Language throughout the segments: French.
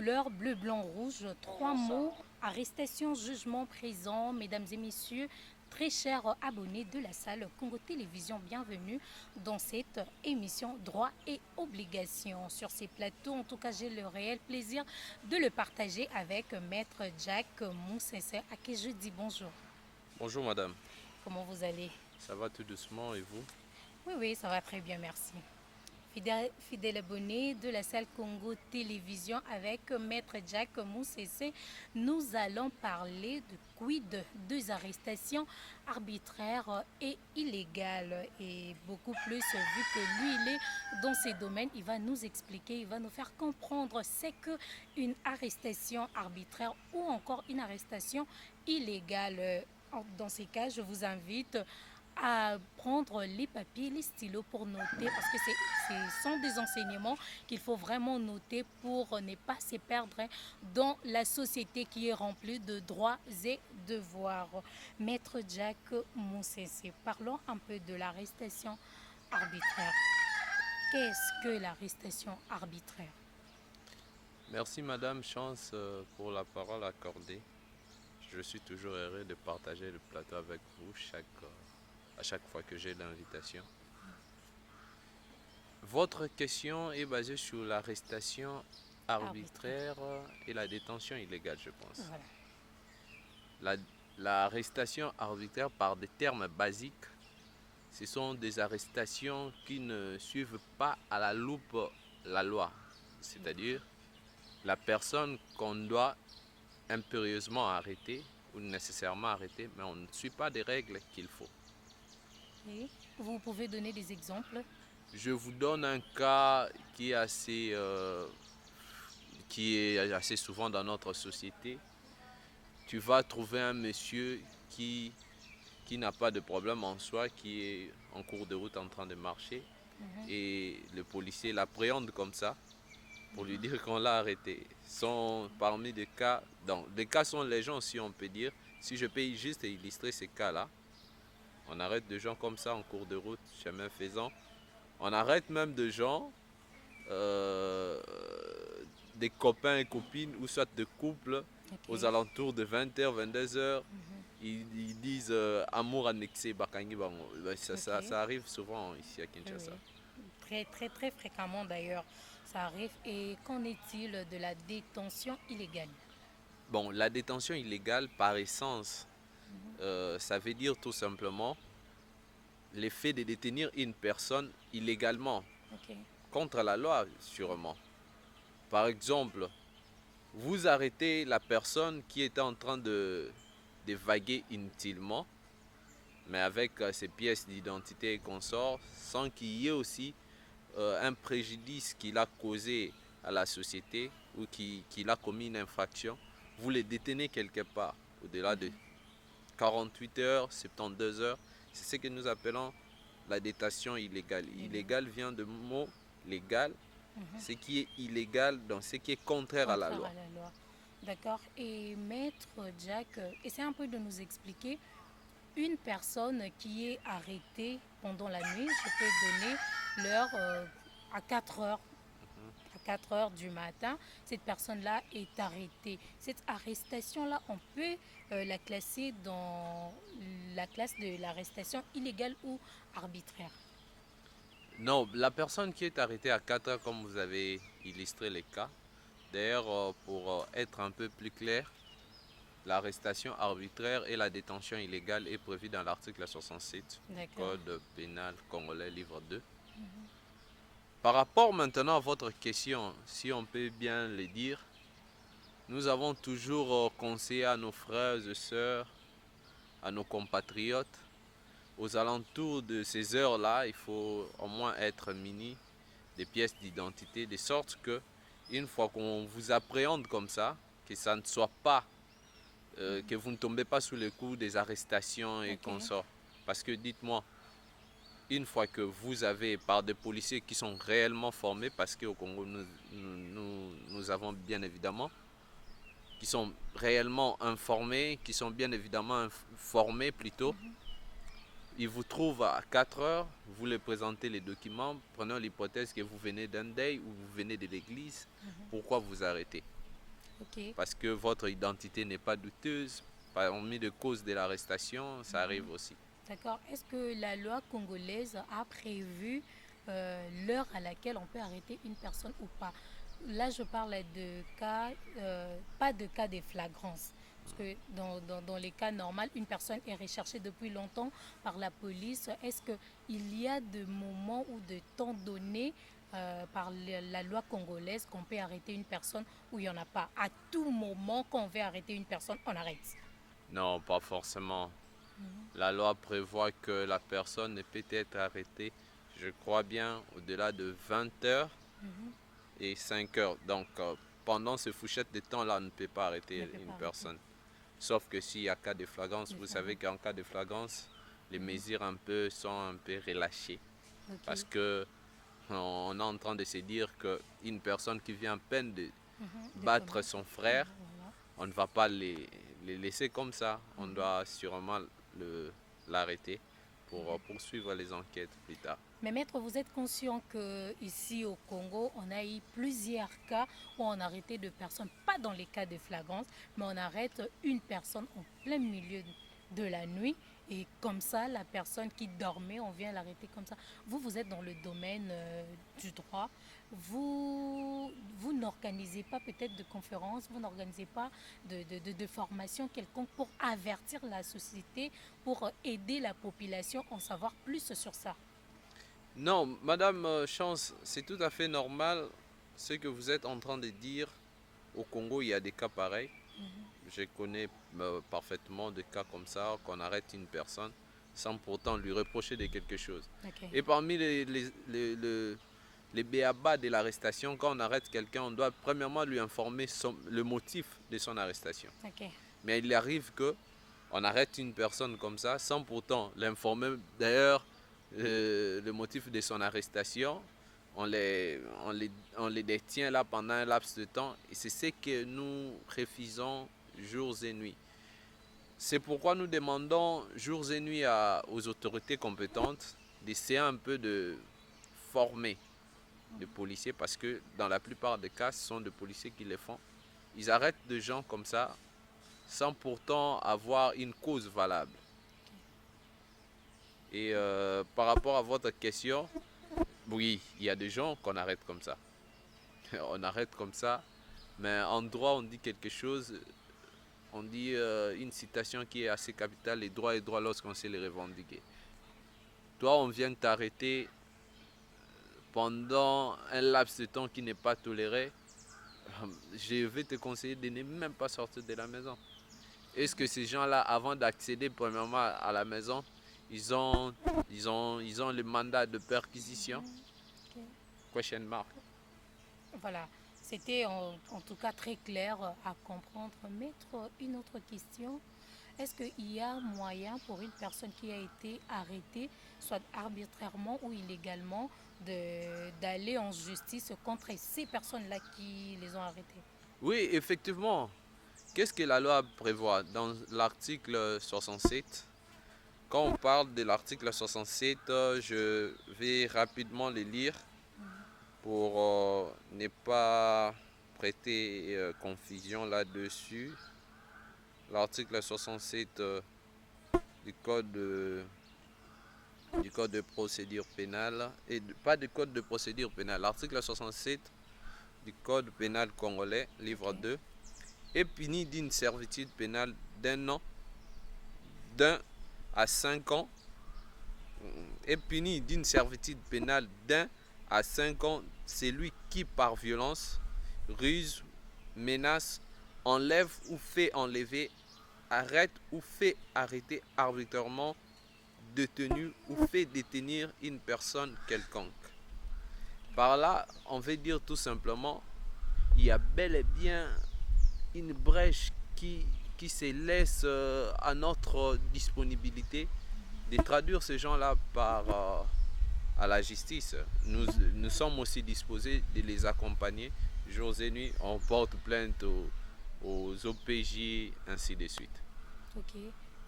couleur bleu, blanc, rouge. Trois mots, arrestation, jugement, prison. Mesdames et messieurs, très chers abonnés de la salle Congo Télévision, bienvenue dans cette émission Droits et obligations. Sur ces plateaux, en tout cas, j'ai le réel plaisir de le partager avec Maître Jack Moussensé, à qui je dis bonjour. Bonjour madame, Comment vous allez? ça va tout doucement et vous? Oui, oui, ça va très bien, merci. Fidèle abonné de la salle Congo Télévision avec Maître Jack Moussessé, nous allons parler de quid des arrestations arbitraires et illégales. Et beaucoup plus, vu que lui, il est dans ces domaines, il va nous expliquer, il va nous faire comprendre c'est qu'une arrestation arbitraire ou encore une arrestation illégale. Dans ces cas, je vous invite à prendre les papiers, les stylos pour noter parce que ce sont des enseignements qu'il faut vraiment noter pour ne pas se perdre dans la société qui est remplie de droits et devoirs. Maître Jack Moussensé, parlons un peu de l'arrestation arbitraire. Qu'est-ce que l'arrestation arbitraire? Merci madame Chance pour la parole accordée. Je suis toujours heureux de partager le plateau avec vous à chaque fois que j'ai l'invitation. Votre question est basée sur l'arrestation arbitraire et la détention illégale, je pense. Voilà. L'arrestation arbitraire, par des termes basiques, ce sont des arrestations qui ne suivent pas à la loupe la loi. C'est-à-dire, la personne qu'on doit impérieusement arrêter ou nécessairement arrêter, mais on ne suit pas des règles qu'il faut. Et vous pouvez donner des exemples? Je vous donne un cas qui est assez souvent dans notre société. Tu vas trouver un monsieur qui n'a pas de problème en soi, qui est en cours de route en train de marcher, et le policier l'appréhende comme ça pour lui dire qu'on l'a arrêté. Sont parmi des cas, des cas sont légion, si on peut dire. Si je peux juste illustrer ces cas-là, on arrête des gens comme ça en cours de route, chemin faisant. On arrête même des gens, des copains et copines, ou soit de couples, aux alentours de 20h, 22h. Ils disent amour annexé, bakangi bango. Ça arrive souvent ici à Kinshasa. Oui. Très, très, très fréquemment d'ailleurs, ça arrive. Et qu'en est-il de la détention illégale? Bon, la détention illégale, par essence, ça veut dire tout simplement l'effet de détenir une personne illégalement, contre la loi sûrement. Par exemple, vous arrêtez la personne qui est en train de vaguer inutilement, mais avec ses pièces d'identité et consorts, sans qu'il y ait aussi un préjudice qu'il a causé à la société ou qu'il a commis une infraction. Vous les détenez quelque part, au-delà de 48 heures, 72 heures. C'est ce que nous appelons la détention illégale. Illégal vient du mot légal, ce qui est illégal, donc ce qui est contraire à la loi. D'accord. Et Maître Jack, essaie un peu de nous expliquer une personne qui est arrêtée pendant la nuit. Je peux donner l'heure à 4 heures. À 4 heures du matin, cette personne-là est arrêtée. Cette arrestation-là, on peut la classer dans la classe de l'arrestation illégale ou arbitraire? Non, la personne qui est arrêtée à 4 heures, comme vous avez illustré les cas, d'ailleurs, pour être un peu plus clair, l'arrestation arbitraire et la détention illégale est prévue dans l'article 67 du Code pénal congolais, livre 2. Par rapport maintenant à votre question, si on peut bien le dire, nous avons toujours conseillé à nos frères et sœurs, à nos compatriotes, aux alentours de ces heures-là, il faut au moins être muni des pièces d'identité, de sorte que, une fois qu'on vous appréhende comme ça, que ça ne soit pas, que vous ne tombez pas sous le coup des arrestations et consorts. Parce que dites-moi, une fois que vous avez, par des policiers qui sont réellement formés, parce qu'au Congo, nous avons bien évidemment, qui sont réellement informés, qui sont bien évidemment formés plutôt, ils vous trouvent à 4 heures, vous les présentez les documents, prenons l'hypothèse que vous venez d'un deuil ou vous venez de l'église, pourquoi vous arrêtez? Ok, parce que votre identité n'est pas douteuse. Parmi les causes de l'arrestation, ça arrive aussi. d'accord. Est-ce que la loi congolaise a prévu l'heure à laquelle on peut arrêter une personne ou pas? Là, je parle de cas, pas de cas de flagrance. Parce que dans les cas normaux, une personne est recherchée depuis longtemps par la police. Est-ce qu'il y a de moments ou de temps donnés par la loi congolaise qu'on peut arrêter une personne ou il n'y en a pas? À tout moment qu'on veut arrêter une personne, on arrête. Non, pas forcément. La loi prévoit que la personne ne peut être arrêtée, je crois bien, au-delà de 20 heures Mhm. et 5 heures. Donc, pendant ces fourchettes de temps-là, on ne peut pas On ne arrêter peut une pas arrêter. personne. Sauf que s'il y a cas de flagrance, De vous savez flagrance. qu'en cas de flagrance, les Mhm. mesures sont un peu relâchées. Parce Ok. que on est en train de se dire qu'une personne qui vient à peine de Mhm. De battre commettre. son frère, Voilà. on ne va pas les laisser comme ça. On Mhm. doit sûrement l'arrêter pour Mhm. poursuivre les enquêtes plus tard. Mais maître, vous êtes conscient que ici au Congo, on a eu plusieurs cas où on a arrêté deux personnes, pas dans les cas de flagrance, mais on arrête une personne en plein milieu de la nuit et comme ça, la personne qui dormait, on vient l'arrêter comme ça. Vous, vous êtes dans le domaine du droit. Vous n'organisez pas peut-être de conférences, vous n'organisez pas de formation quelconque pour avertir la société, pour aider la population à en savoir plus sur ça. Non, Madame Chance, c'est tout à fait normal ce que vous êtes en train de dire. Au Congo, il y a des cas pareils. Je connais parfaitement des cas comme ça, qu'on arrête une personne sans pourtant lui reprocher de quelque chose. Ok. Et parmi les béabas de l'arrestation, quand on arrête quelqu'un, on doit premièrement lui informer le motif de son arrestation. Ok. Mais il arrive que on arrête une personne comme ça sans pourtant l'informer. D'ailleurs, le motif de son arrestation, on les détient là pendant un laps de temps. Et c'est ce que nous refusons jours et nuits. C'est pourquoi nous demandons jours et nuits aux autorités compétentes d'essayer un peu de former les policiers parce que dans la plupart des cas, ce sont des policiers qui les font. Ils arrêtent des gens comme ça sans pourtant avoir une cause valable. Et par rapport à votre question, oui, il y a des gens qu'on arrête comme ça. On arrête comme ça, mais en droit, on dit quelque chose, on dit une citation qui est assez capitale, les droits et droits lorsqu'on sait les revendiquer. Toi, on vient t'arrêter pendant un laps de temps qui n'est pas toléré. Je vais te conseiller de ne même pas sortir de la maison. Est-ce que ces gens-là, avant d'accéder premièrement à la maison, ils ont le mandat de perquisition? Ok. Question mark. Voilà. C'était en tout cas très clair à comprendre. Maître, une autre question. Est-ce qu'il y a moyen pour une personne qui a été arrêtée, soit arbitrairement ou illégalement, d'aller en justice contre ces personnes-là qui les ont arrêtés? Oui, effectivement. Qu'est-ce que la loi prévoit dans l'article 67? Quand on parle de l'article 67, je vais rapidement le lire pour ne pas prêter confusion là-dessus. L'article 67 du code de procédure pénale, et pas du code de procédure pénale, l'article 67 du code pénal congolais, livre Ok. 2, est puni d'une servitude pénale d'un an, d'un à 5 ans, est puni d'une servitude pénale d'1 à 5 ans celui qui par violence, ruse, menace, enlève ou fait enlever, arrête ou fait arrêter arbitrairement, détenu ou fait détenir une personne quelconque. Par là, on veut dire tout simplement, il y a bel et bien une brèche qui se laisse à notre disponibilité de traduire ces gens-là à la justice. Nous sommes aussi disposés de les accompagner jour et nuit. On porte plainte aux OPJ, ainsi de suite. Ok.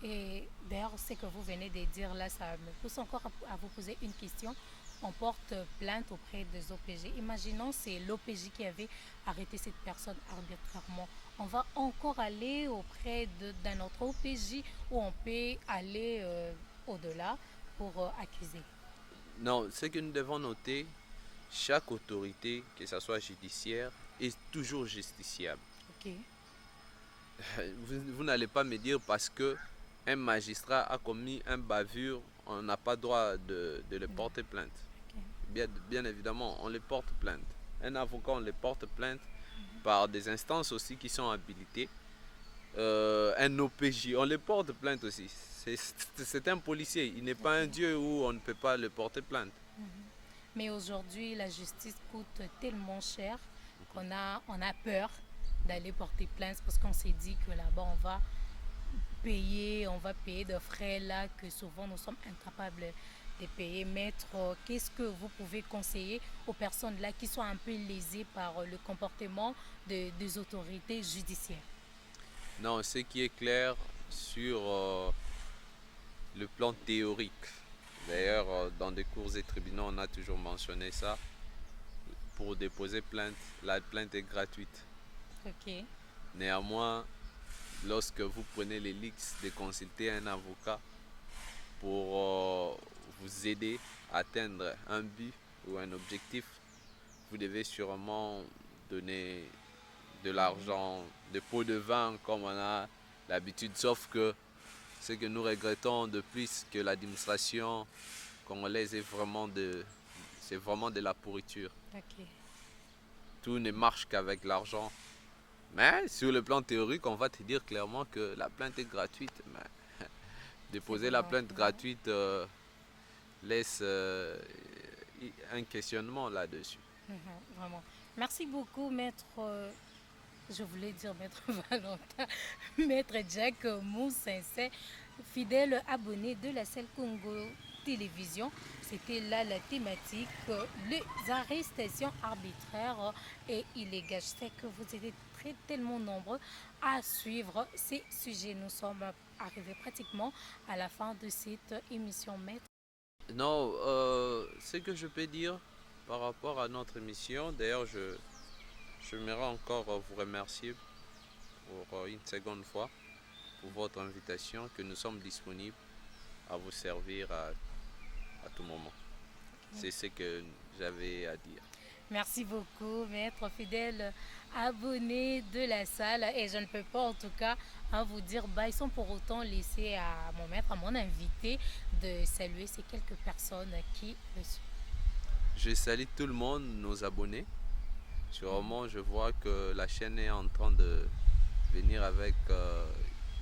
Et d'ailleurs, ce que vous venez de dire là, ça me pousse encore à vous poser une question. on porte plainte auprès des OPG. Imaginons c'est l'OPJ qui avait arrêté cette personne arbitrairement. On va encore aller auprès d'un autre OPJ où on peut aller au-delà pour accuser. Non, ce que nous devons noter, chaque autorité, que ce soit judiciaire, est toujours justiciable. Ok. Vous n'allez pas me dire parce que un magistrat a commis un bavure, on n'a pas droit de le porter plainte. Ok. Bien évidemment, on le porte plainte. Un avocat, on le porte plainte par des instances aussi qui sont habilitées. Un OPJ, on le porte plainte aussi. C'est un policier, il n'est pas un dieu où on ne peut pas le porter plainte. Mais aujourd'hui, la justice coûte tellement cher on a peur d'aller porter plainte parce qu'on s'est dit que là-bas, on va payer de frais là que souvent nous sommes incapables de payer. Maître, qu'est-ce que vous pouvez conseiller aux personnes là qui sont un peu lésées par le comportement des autorités judiciaires? Non, ce qui est clair sur le plan théorique. D'ailleurs, dans des cours et tribunaux, on a toujours mentionné ça. Pour déposer plainte, la plainte est gratuite. Ok. Néanmoins, lorsque vous prenez les risques de consulter un avocat pour vous aider à atteindre un but ou un objectif, vous devez sûrement donner de l'argent, de pots de vin comme on a l'habitude, sauf que ce que nous regrettons de plus que l'administration congolaise c'est vraiment de la pourriture. Ok. Tout ne marche qu'avec l'argent. Mais sur le plan théorique, on va te dire clairement que la plainte est gratuite. Mais déposer la plainte gratuite laisse un questionnement là-dessus. Vraiment. Merci beaucoup, maître. Je voulais dire maître Valentin, maître Jack Moussensé, fidèle abonné de la Selle Congo Télévision. C'était là la thématique, les arrestations arbitraires et illégales. Je sais que vous êtes tellement nombreux à suivre ces sujets. Nous sommes arrivés pratiquement à la fin de cette émission, maître. Non, ce que je peux dire par rapport à notre émission, d'ailleurs, j'aimerais encore vous remercier pour une seconde fois pour votre invitation, que nous sommes disponibles à vous servir à tout moment. C'est ce que j'avais à dire. Merci beaucoup, maître fidèle abonné de la salle. Et je ne peux pas en tout cas vous dire bye sans pour autant laisser à mon maître, à mon invité, de saluer ces quelques personnes qui le suivent. Je salue tout le monde, nos abonnés. Sûrement, je vois que la chaîne est en train de venir avec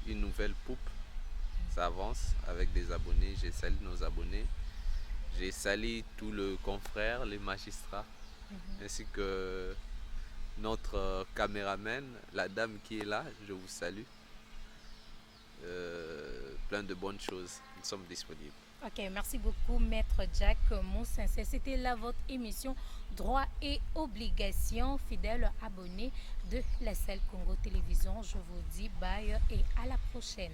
une nouvelle poupe. Ça avance avec des abonnés. Je salue nos abonnés. Je salue tous les confrères, les magistrats, ainsi que notre caméraman, la dame qui est là. Je vous salue. Plein de bonnes choses. Nous sommes disponibles. Ok, merci beaucoup, maître Jack Moussensé. C'était là votre émission Droits et obligations, fidèles abonnés de la Selle Congo Télévision. Je vous dis bye et à la prochaine.